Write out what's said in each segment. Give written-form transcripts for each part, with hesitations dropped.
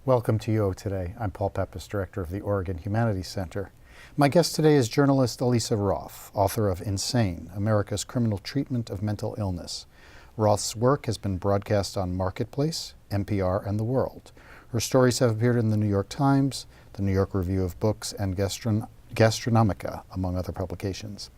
Welcome to UO Today. I'm Paul Peppis, Director of the Oregon Humanities Center. My guest today is journalist Alisa Roth, author of Insane, America's Criminal Treatment of Mental Illness. Roth's work has been broadcast on Marketplace, NPR, and The World. Her stories have appeared in the New York Times, the New York Review of Books, and Gastronomica, among other publications.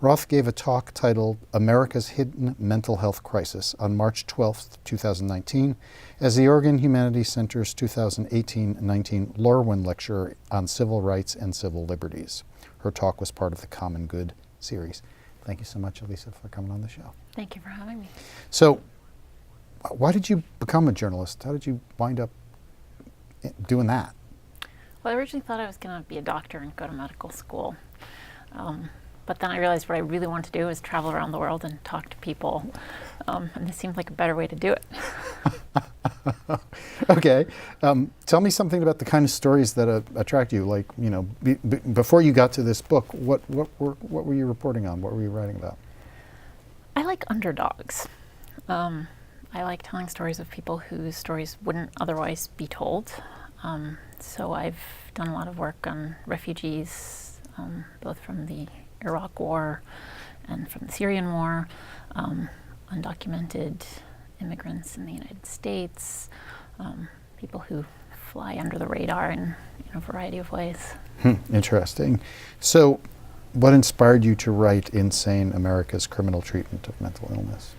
Roth gave a talk titled America's Hidden Mental Health Crisis on March 12, 2019, as the Oregon Humanities Center's 2018-19 Lorwin Lecturer on Civil Rights and Civil Liberties. Her talk was part of the Common Good series. Thank you so much, Alisa, for coming on the show. Thank you for having me. So, why did you become a journalist? How did you wind up doing that? Well, I originally thought I was going to be a doctor and go to medical school. But then I realized what I really wanted to do was travel around the world and talk to people. And this seemed like a better way to do it. Okay. Tell me something about the kind of stories that attract you. Like, you know, before you got to this book, what were you reporting on? What were you writing about? I like underdogs. I like telling stories of people whose stories wouldn't otherwise be told. So I've done a lot of work on refugees, both from the Iraq War and from the Syrian War, undocumented immigrants in the United States, people who fly under the radar in a variety of ways. Interesting. So what inspired you to write Insane, America's Criminal Treatment of Mental Illness?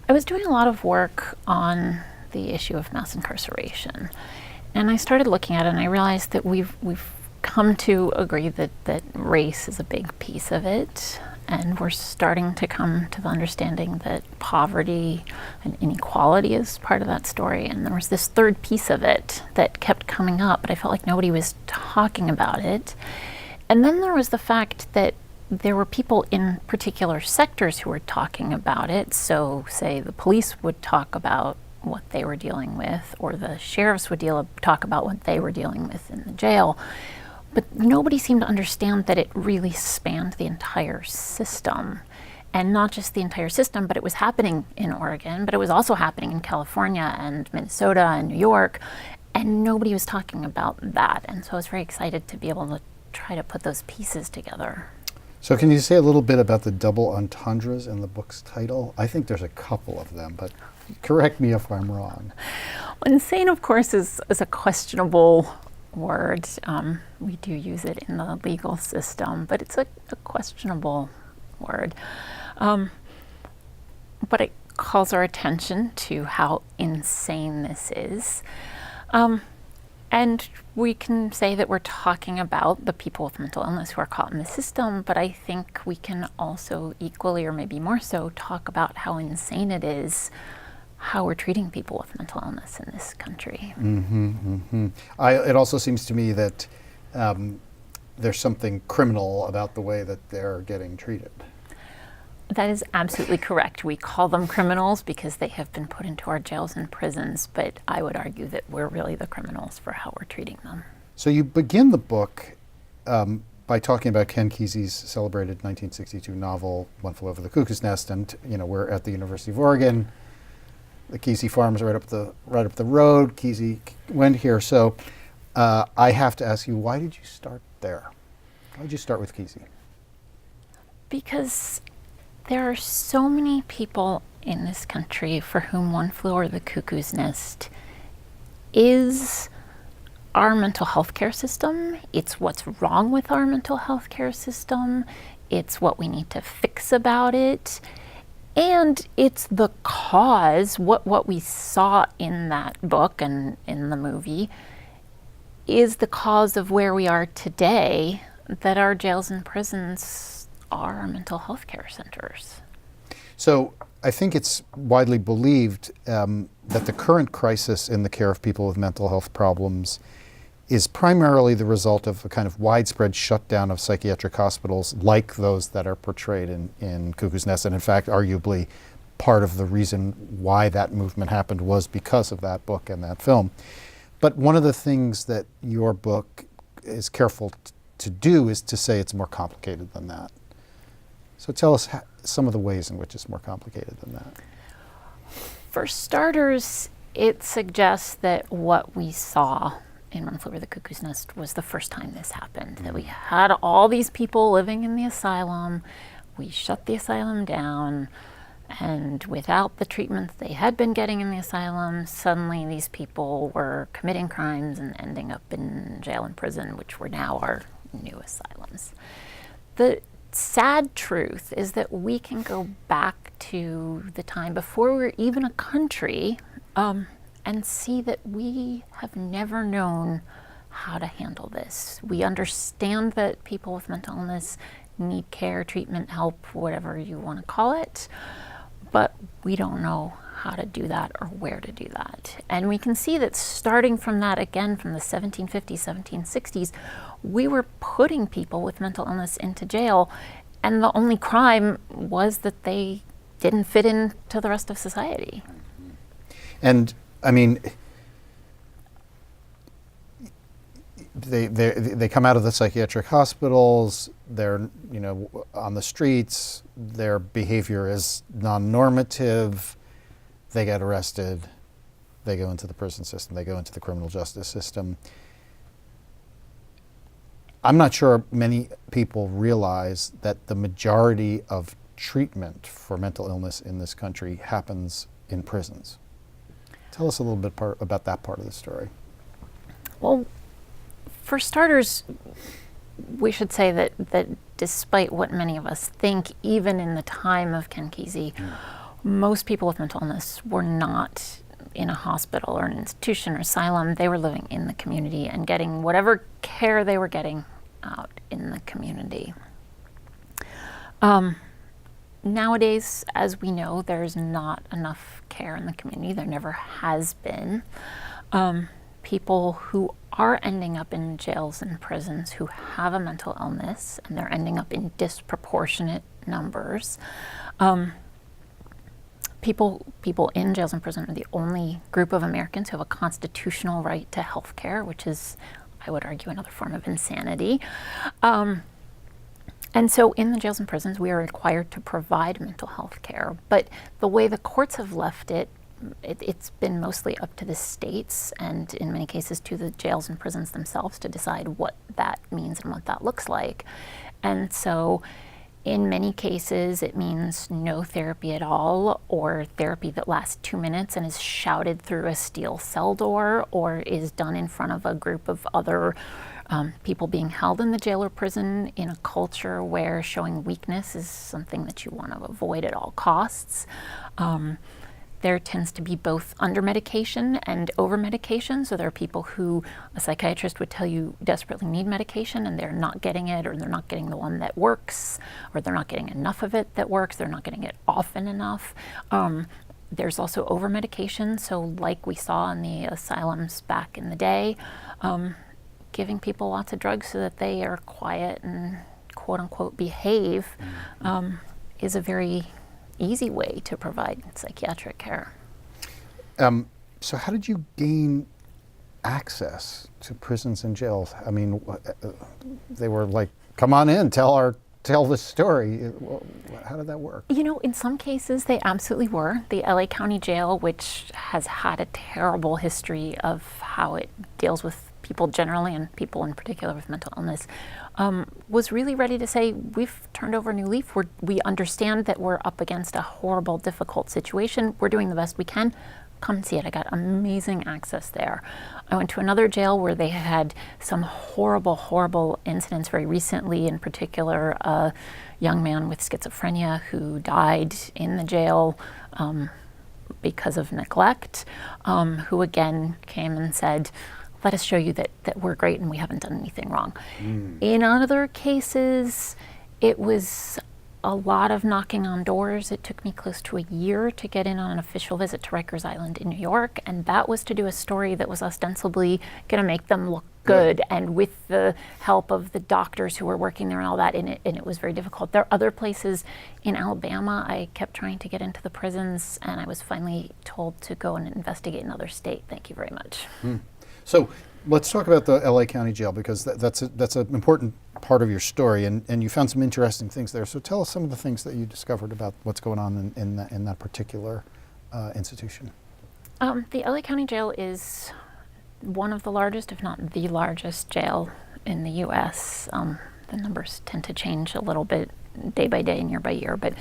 I was doing a lot of work on the issue of mass incarceration. And I started looking at it and I realized that we've come to agree that race is a big piece of it, and we're starting to come to the understanding that poverty and inequality is part of that story. And there was this third piece of it that kept coming up, but I felt like nobody was talking about it. And then there was the fact that there were people in particular sectors who were talking about it. So, say the police would talk about what they were dealing with, or the sheriffs would talk about what they were dealing with in the jail. But nobody seemed to understand that it really spanned the entire system. And not just the entire system, but it was happening in Oregon, but it was also happening in California and Minnesota and New York, and nobody was talking about that. And so I was very excited to be able to try to put those pieces together. So can you say a little bit about the double entendres in the book's title? I think there's a couple of them, but correct me if I'm wrong. Well, insane, of course, is a questionable word. We do use it in the legal system, but it's a questionable word. But it calls our attention to how insane this is. And we can say that we're talking about the people with mental illness who are caught in the system, but I think we can also equally, or maybe more so, talk about how insane it is how we're treating people with mental illness in this country. It also seems to me that there's something criminal about the way that they're getting treated. That is absolutely correct. We call them criminals because they have been put into our jails and prisons, but I would argue that we're really the criminals for how we're treating them. So you begin the book by talking about Ken Kesey's celebrated 1962 novel, One Flew Over the Cuckoo's Nest, and we're at the University of Oregon. The Kesey farm is right up the road. Kesey went here. So I have to ask you, why did you start there? Why did you start with Kesey? Because there are so many people in this country for whom One Flew Over the Cuckoo's Nest is our mental health care system. It's what's wrong with our mental health care system. It's what we need to fix about it. And it's the cause, what we saw in that book and in the movie is the cause of where we are today, that our jails and prisons are our mental health care centers. So I think it's widely believed that the current crisis in the care of people with mental health problems is primarily the result of a kind of widespread shutdown of psychiatric hospitals like those that are portrayed in Cuckoo's Nest. And in fact, arguably, part of the reason why that movement happened was because of that book and that film. But one of the things that your book is careful to do is to say it's more complicated than that. So tell us some of the ways in which it's more complicated than that. For starters, it suggests that what we saw in Run Flew Over the Cuckoo's Nest was the first time this happened, that we had all these people living in the asylum, we shut the asylum down, and without the treatment they had been getting in the asylum, suddenly these people were committing crimes and ending up in jail and prison, which were now our new asylums. The sad truth is that we can go back to the time before we were even a country and see that we have never known how to handle this. We understand that people with mental illness need care, treatment, help, whatever you want to call it, but we don't know how to do that or where to do that. And we can see that starting from that, again, from the 1750s, 1760s, we were putting people with mental illness into jail, and the only crime was that they didn't fit into the rest of society. And I mean, they come out of the psychiatric hospitals, they're, you know, on the streets, their behavior is non-normative, they get arrested, they go into the prison system, they go into the criminal justice system. I'm not sure many people realize that the majority of treatment for mental illness in this country happens in prisons. Tell us a little bit about that part of the story. Well, for starters, we should say that despite what many of us think, even in the time of Ken Kesey, most people with mental illness were not in a hospital or an institution or asylum. They were living in the community and getting whatever care they were getting out in the community. Nowadays, as we know, there's not enough care in the community. There never has been. People who are ending up in jails and prisons who have a mental illness, and they're ending up in disproportionate numbers. People in jails and prisons are the only group of Americans who have a constitutional right to health care, which is, I would argue, another form of insanity. And so in the jails and prisons, we are required to provide mental health care. But the way the courts have left it, it's been mostly up to the states and in many cases to the jails and prisons themselves to decide what that means and what that looks like. And so in many cases, it means no therapy at all, or therapy that lasts 2 minutes and is shouted through a steel cell door, or is done in front of a group of other people being held in the jail or prison in a culture where showing weakness is something that you want to avoid at all costs. There tends to be both under medication and over medication. So there are people who a psychiatrist would tell you desperately need medication and they're not getting it, or they're not getting the one that works, or they're not getting enough of it that works, they're not getting it often enough. There's also over medication. So like we saw in the asylums back in the day, giving people lots of drugs so that they are quiet and quote unquote behave is a very easy way to provide psychiatric care. So how did you gain access to prisons and jails? I mean, they were like, come on in, tell the story. How did that work? You know, in some cases they absolutely were. The LA County Jail, which has had a terrible history of how it deals with people generally and people in particular with mental illness, was really ready to say, we've turned over a new leaf. We understand that we're up against a horrible, difficult situation. We're doing the best we can. Come and see it. I got amazing access there. I went to another jail where they had some horrible, horrible incidents very recently, in particular a young man with schizophrenia who died in the jail because of neglect, who again came and said, let us show you that we're great and we haven't done anything wrong. In other cases, it was a lot of knocking on doors. It took me close to a year to get in on an official visit to Rikers Island in New York, and that was to do a story that was ostensibly going to make them look good, and with the help of the doctors who were working there and all that, and it was very difficult. There are other places in Alabama. I kept trying to get into the prisons, and I was finally told to go and investigate another state. Thank you very much. So let's talk about the LA County Jail, because that's an important part of your story, and you found some interesting things there. So tell us some of the things that you discovered about what's going on in that particular institution. The LA County Jail is one of the largest, if not the largest, jail in the U.S. The numbers tend to change a little bit day by day and year by year, but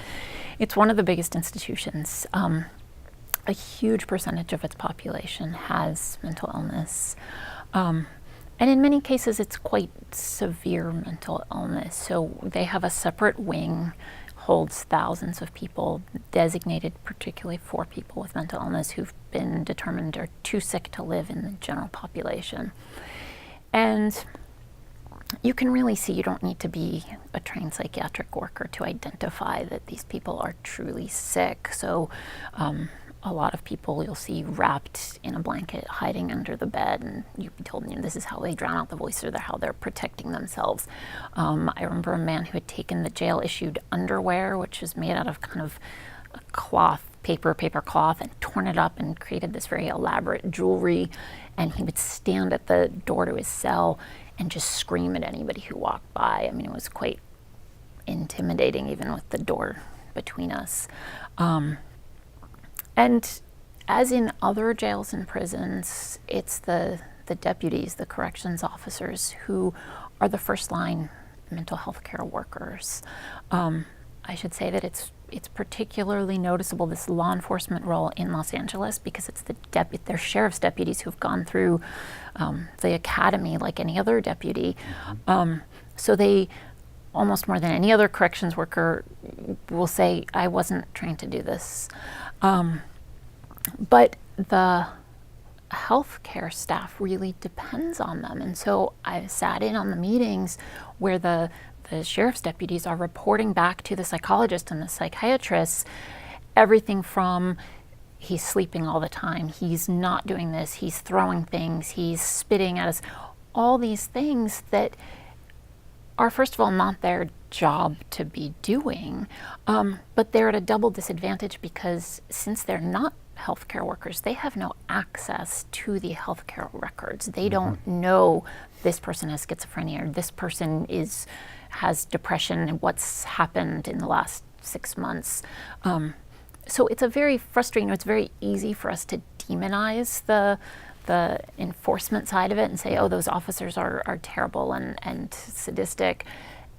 it's one of the biggest institutions. A huge percentage of its population has mental illness. And in many cases, it's quite severe mental illness. So they have a separate wing, holds thousands of people, designated particularly for people with mental illness who've been determined are too sick to live in the general population. And you can really see you don't need to be a trained psychiatric worker to identify that these people are truly sick. So a lot of people you'll see wrapped in a blanket, hiding under the bed, and you'd be told, this is how they drown out the voice, or how they're protecting themselves. I remember a man who had taken the jail-issued underwear, which is made out of kind of a cloth, paper cloth, and torn it up and created this very elaborate jewelry, and he would stand at the door to his cell and just scream at anybody who walked by. I mean, it was quite intimidating, even with the door between us. And as in other jails and prisons, it's the deputies, the corrections officers, who are the first line mental health care workers. I should say that it's particularly noticeable, this law enforcement role in Los Angeles, because it's they're sheriff's deputies who've gone through the academy like any other deputy. So they, almost more than any other corrections worker, will say, I wasn't trained to do this. But the healthcare staff really depends on them. And so I sat in on the meetings where the sheriff's deputies are reporting back to the psychologist and the psychiatrists everything from he's sleeping all the time, he's not doing this, he's throwing things, he's spitting at us, all these things that are, first of all, not their job to be doing, but they're at a double disadvantage because since they're not healthcare workers, they have no access to the healthcare records. They don't know this person has schizophrenia or this person has depression and what's happened in the last 6 months. So it's a very frustrating, it's very easy for us to demonize the enforcement side of it and say, oh, those officers are terrible and sadistic.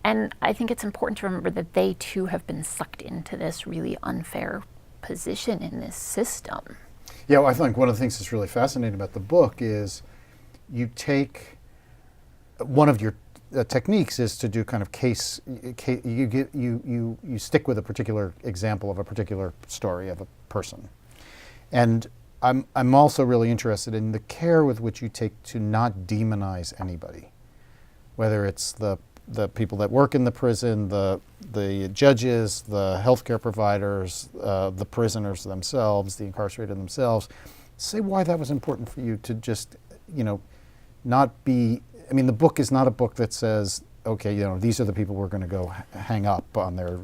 And I think it's important to remember that they too have been sucked into this really unfair position in this system. Yeah, well, I think one of the things that's really fascinating about the book is you take one of your techniques is to do kind of you stick with a particular example of a particular story of a person. And I'm also really interested in the care with which you take to not demonize anybody, whether it's the people that work in the prison, the judges, the healthcare providers, the prisoners themselves, the incarcerated themselves. Say why that was important for you to just, not be. I mean, the book is not a book that says, okay, these are the people we're going to go hang up on their,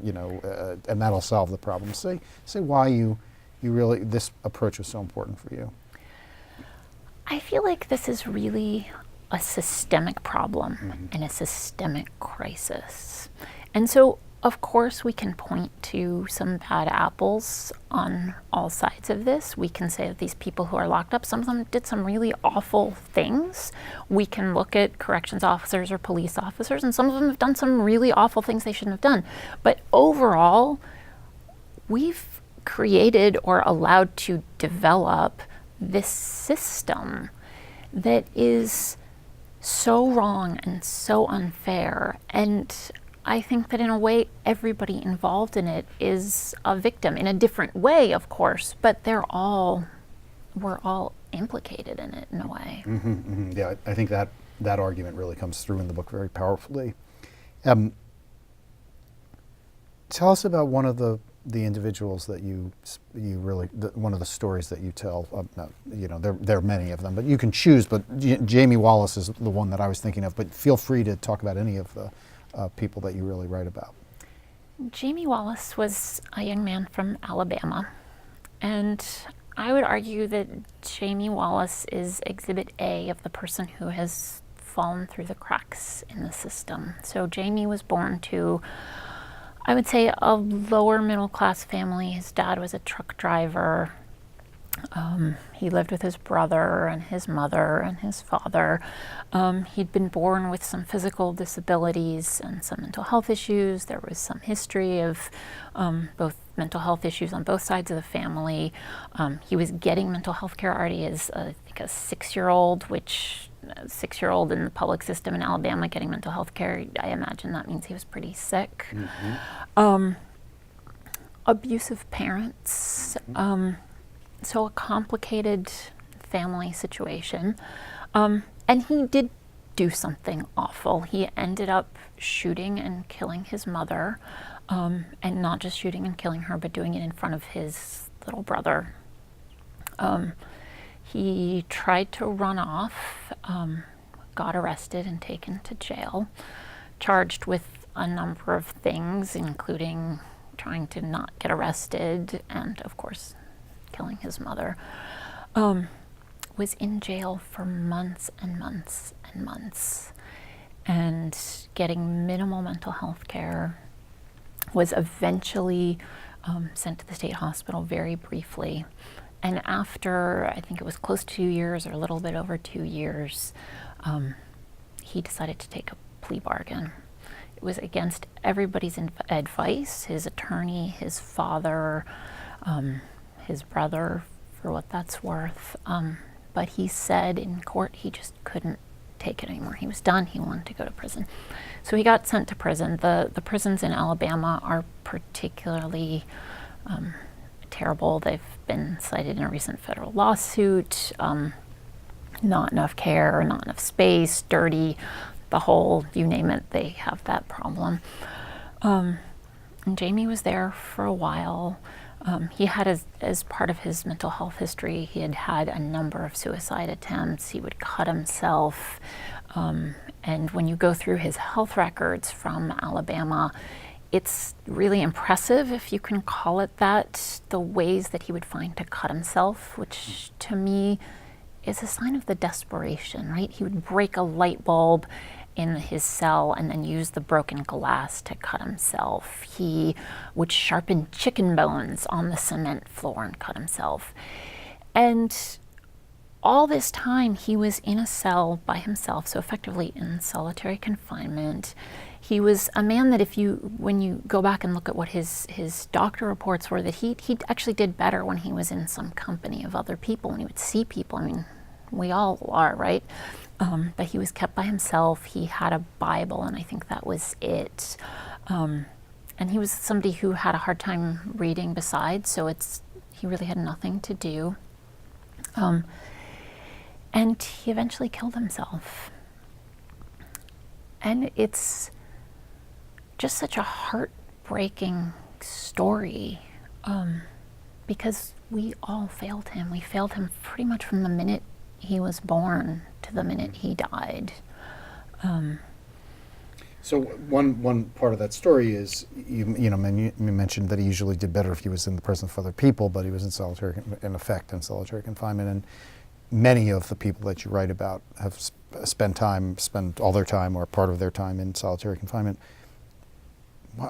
and that'll solve the problem. Say why you really, this approach was so important for you. I feel like this is really a systemic problem and a systemic crisis. And so, of course, we can point to some bad apples on all sides of this. We can say that these people who are locked up, some of them did some really awful things. We can look at corrections officers or police officers, and some of them have done some really awful things they shouldn't have done. But overall, we've created or allowed to develop this system that is so wrong and so unfair. And I think that in a way, everybody involved in it is a victim in a different way, of course, but we're all implicated in it in a way. Yeah, I think that argument really comes through in the book very powerfully. Tell us about one of the individuals that you really, one of the stories that you tell. There are many of them, but you can choose. But Jamie Wallace is the one that I was thinking of. But feel free to talk about any of the people that you really write about. Jamie Wallace was a young man from Alabama, and I would argue that Jamie Wallace is Exhibit A of the person who has fallen through the cracks in the system. So Jamie was born to, I would say, a lower middle class family. His dad was a truck driver. He lived with his brother and his mother and his father. He'd been born with some physical disabilities and some mental health issues. There was some history of both mental health issues on both sides of the family. He was getting mental health care already as, I think, a 6-year-old, which a 6-year-old in the public system in Alabama getting mental health care, I imagine that means he was pretty sick. Abusive parents. So a complicated family situation. And he did do something awful. He ended up shooting and killing his mother, and not just shooting and killing her, but doing it in front of his little brother. He tried to run off, got arrested and taken to jail, charged with a number of things, including trying to not get arrested and, of course, killing his mother. Was in jail for months and months and months and getting minimal mental health care. Was eventually sent to the state hospital very briefly. And after, I think it was close to 2 years or a little bit over 2 years, he decided to take a plea bargain. It was against everybody's advice, his attorney, his father, his brother, for what that's worth. But he said in court he just couldn't take it anymore. He was done. He wanted to go to prison. So he got sent to prison. The prisons in Alabama are particularly terrible. They've been cited in a recent federal lawsuit. Not enough care, not enough space, dirty, the whole, you name it, they have that problem. And Jamie was there for a while. He had, as part of his mental health history, he had had a number of suicide attempts. He would cut himself. And when you go through his health records from Alabama, it's really impressive, if you can call it that, the ways that he would find to cut himself, which to me is a sign of the desperation, right? He would break a light bulb in his cell and then use the broken glass to cut himself. He would sharpen chicken bones on the cement floor and cut himself. And all this time he was in a cell by himself, so effectively in solitary confinement. He was a man that when you go back and look at what his doctor reports were, that he actually did better when he was in some company of other people, when he would see people. I mean, we all are, right? But he was kept by himself. He had a Bible, and I think that was it. And he was somebody who had a hard time reading besides, so he really had nothing to do. And he eventually killed himself. And it's just such a heartbreaking story, because we all failed him. We failed him pretty much from the minute he was born to the minute he died. So one part of that story is, you mentioned that he usually did better if he was in the presence of other people, but he was in solitary confinement, and many of the people that you write about have spent all their time or part of their time in solitary confinement.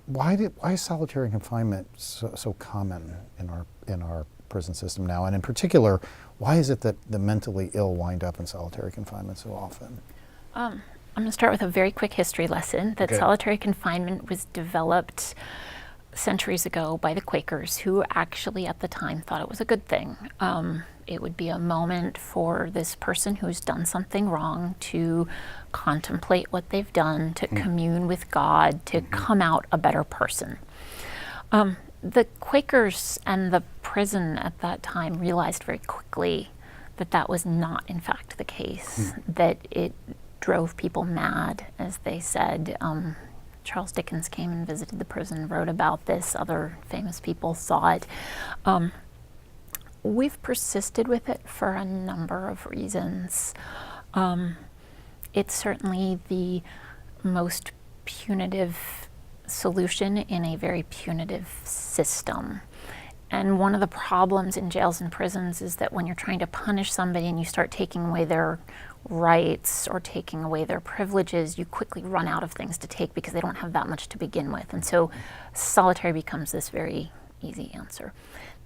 Why is solitary confinement so common in our prison system now? And in particular, why is it that the mentally ill wind up in solitary confinement so often? I'm going to start with a very quick history lesson that solitary confinement was developed centuries ago by the Quakers, who actually at the time thought it was a good thing. It would be a moment for this person who's done something wrong to contemplate what they've done, to commune with God, to come out a better person. The Quakers and the prison at that time realized very quickly that that was not, in fact, the case, that it drove people mad, as they said. Charles Dickens came and visited the prison, wrote about this. Other famous people saw it. We've persisted with it for a number of reasons. It's certainly the most punitive solution in a very punitive system. And one of the problems in jails and prisons is that when you're trying to punish somebody and you start taking away their rights or taking away their privileges, you quickly run out of things to take because they don't have that much to begin with. And so solitary becomes this very easy answer.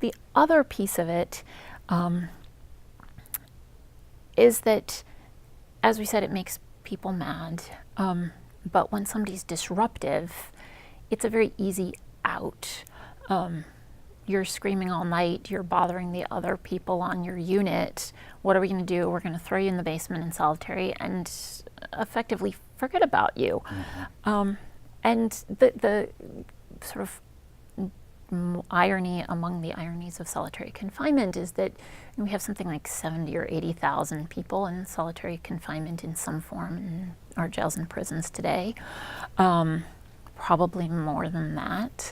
The other piece of it is that, as we said, it makes people mad. But when somebody's disruptive, it's a very easy out. You're screaming all night, you're bothering the other people on your unit. What are we going to do? We're going to throw you in the basement in solitary and effectively forget about you. And the sort of irony among the ironies of solitary confinement is that we have something like 70 or 80,000 people in solitary confinement in some form in our jails and prisons today. Probably more than that.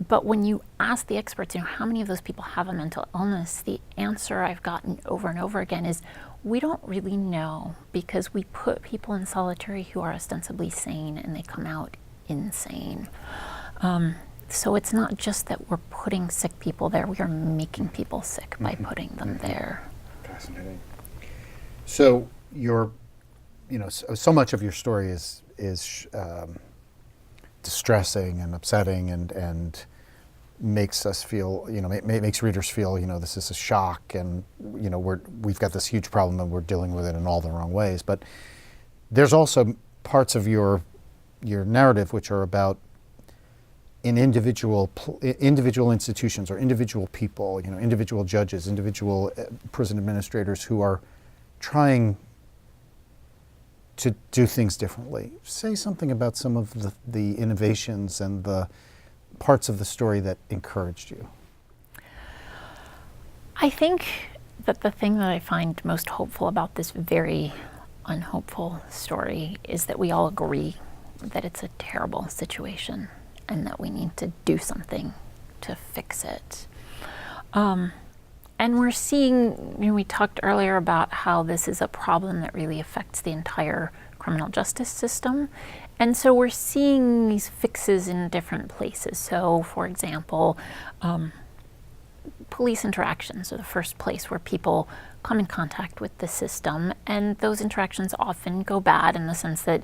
But when you ask the experts, how many of those people have a mental illness, the answer I've gotten over and over again is, we don't really know, because we put people in solitary who are ostensibly sane and they come out insane. So it's not just that we're putting sick people there, we are making people sick by putting them there. Fascinating. So so much of your story is distressing and upsetting and makes us feel, makes readers feel, this is a shock, and we've got this huge problem and we're dealing with it in all the wrong ways. But there's also parts of your narrative which are about in individual institutions or individual people, individual judges, individual prison administrators who are trying to do things differently. Say something about some of the innovations and the parts of the story that encouraged you. I think that the thing that I find most hopeful about this very unhopeful story is that we all agree that it's a terrible situation and that we need to do something to fix it. And we're seeing, we talked earlier about how this is a problem that really affects the entire criminal justice system. And so we're seeing these fixes in different places. So, for example, police interactions are the first place where people come in contact with the system. And those interactions often go bad in the sense that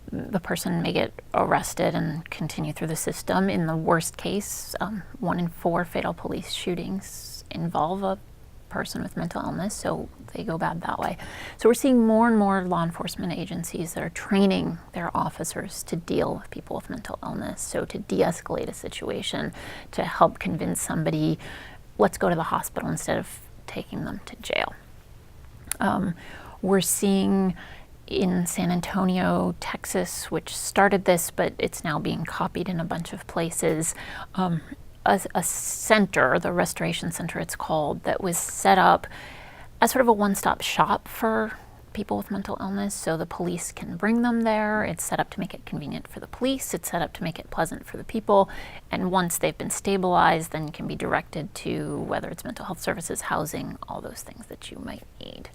the person may get arrested and continue through the system. In the worst case, 1 in 4 fatal police shootings involve a person with mental illness, so they go bad that way. So we're seeing more and more law enforcement agencies that are training their officers to deal with people with mental illness, so to de-escalate a situation, to help convince somebody, let's go to the hospital instead of taking them to jail. We're seeing in San Antonio, Texas, which started this, but it's now being copied in a bunch of places, a center, the Restoration Center it's called, that was set up as sort of a one-stop shop for people with mental illness, so the police can bring them there. It's set up to make it convenient for the police. It's set up to make it pleasant for the people. And once they've been stabilized, then can be directed to whether it's mental health services, housing, all those things that you might need.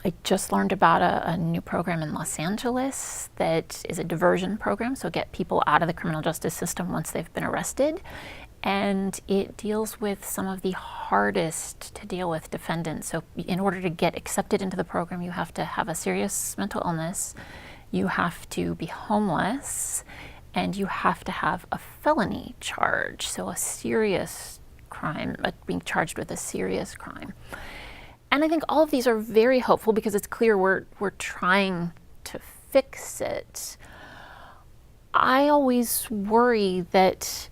I just learned about a new program in Los Angeles that is a diversion program, so get people out of the criminal justice system once they've been arrested. And it deals with some of the hardest to deal with defendants. So in order to get accepted into the program, you have to have a serious mental illness, you have to be homeless, and you have to have a felony charge, so a serious crime, being charged with a serious crime. And I think all of these are very hopeful because it's clear we're trying to fix it. I always worry that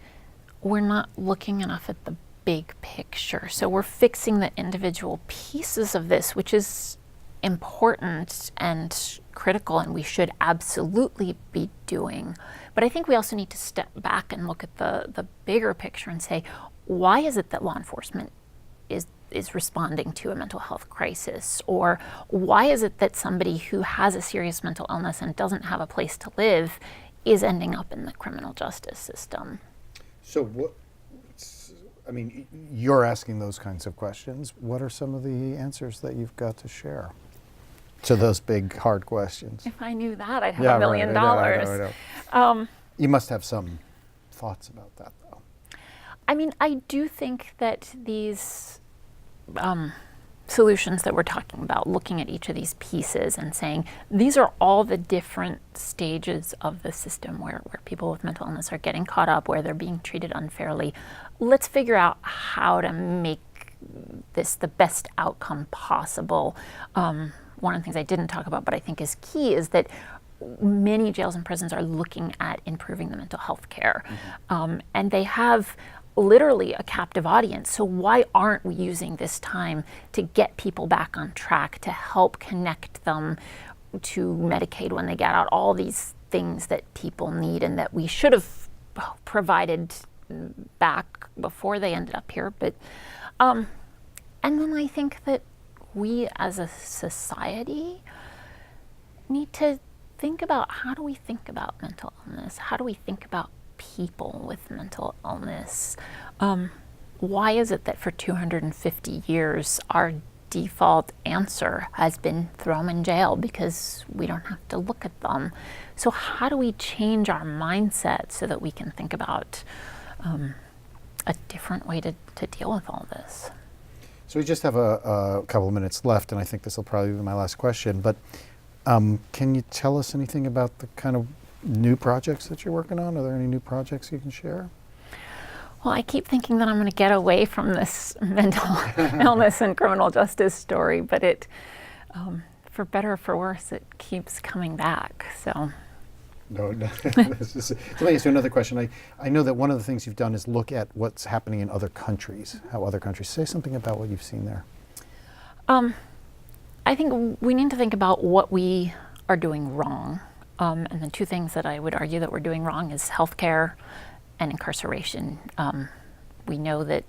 we're not looking enough at the big picture. So we're fixing the individual pieces of this, which is important and critical, and we should absolutely be doing. But I think we also need to step back and look at the bigger picture and say, why is it that law enforcement is responding to a mental health crisis? Or why is it that somebody who has a serious mental illness and doesn't have a place to live is ending up in the criminal justice system? So you're asking those kinds of questions. What are some of the answers that you've got to share to those big, hard questions? If I knew that, I'd have $1 million. I know. You must have some thoughts about that, though. I do think that these solutions that we're talking about, looking at each of these pieces and saying, these are all the different stages of the system where people with mental illness are getting caught up, where they're being treated unfairly. Let's figure out how to make this the best outcome possible. One of the things I didn't talk about, but I think is key, is that many jails and prisons are looking at improving the mental health care. And they have literally a captive audience. So why aren't we using this time to get people back on track, to help connect them to Medicaid when they get out, all these things that people need and that we should have provided back before they ended up here. But and then I think that we as a society need to think about, how do we think about mental illness? How do we think about people with mental illness? Why is it that for 250 years our default answer has been throw them in jail because we don't have to look at them? So how do we change our mindset so that we can think about a different way to deal with all this? So we just have a couple of minutes left, and I think this will probably be my last question, but can you tell us anything about the kind of new projects that you're working on? Are there any new projects you can share? Well, I keep thinking that I'm going to get away from this mental illness and criminal justice story, but it, for better or for worse, it keeps coming back. So. No. Let me ask you another question. I know that one of the things you've done is look at what's happening in other countries, how other countries. Say something about what you've seen there. I think we need to think about what we are doing wrong. And the two things that I would argue that we're doing wrong is healthcare and incarceration. We know that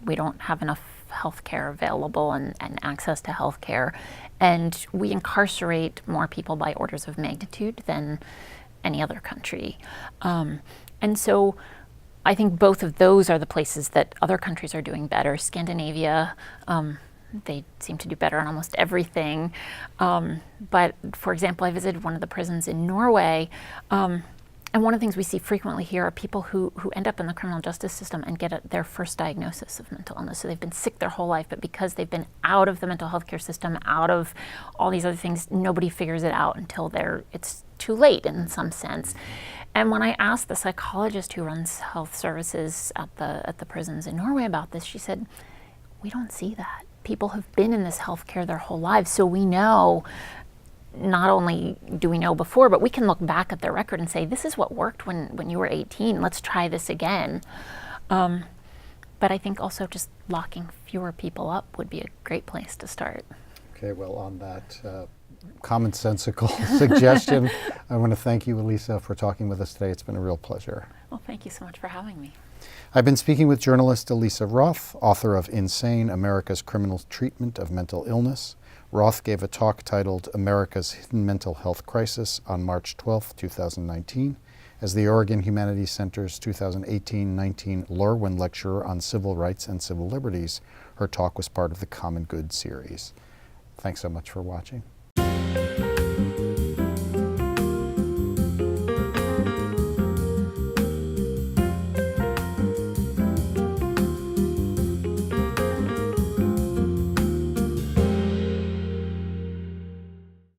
we don't have enough healthcare available and access to healthcare, and we incarcerate more people by orders of magnitude than any other country. And so I think both of those are the places that other countries are doing better. Scandinavia, they seem to do better on almost everything. But for example, I visited one of the prisons in Norway, and one of the things we see frequently here are people who end up in the criminal justice system and get their first diagnosis of mental illness. So they've been sick their whole life, but because they've been out of the mental health care system, out of all these other things, nobody figures it out until it's too late in some sense. And when I asked the psychologist who runs health services at the prisons in Norway about this, she said, we don't see that. People have been in this healthcare their whole lives, so we know, not only do we know before, but we can look back at their record and say, this is what worked when you were 18, let's try this again. But I think also just locking fewer people up would be a great place to start. Okay, well, on that commonsensical suggestion, I want to thank you, Alisa, for talking with us today. It's been a real pleasure. Well, thank you so much for having me. I've been speaking with journalist Alisa Roth, author of Insane, America's Criminal Treatment of Mental Illness. Roth gave a talk titled America's Hidden Mental Health Crisis on March 12, 2019, as the Oregon Humanities Center's 2018-19 Lorwin Lecturer on Civil Rights and Civil Liberties. Her talk was part of the Common Good series. Thanks so much for watching.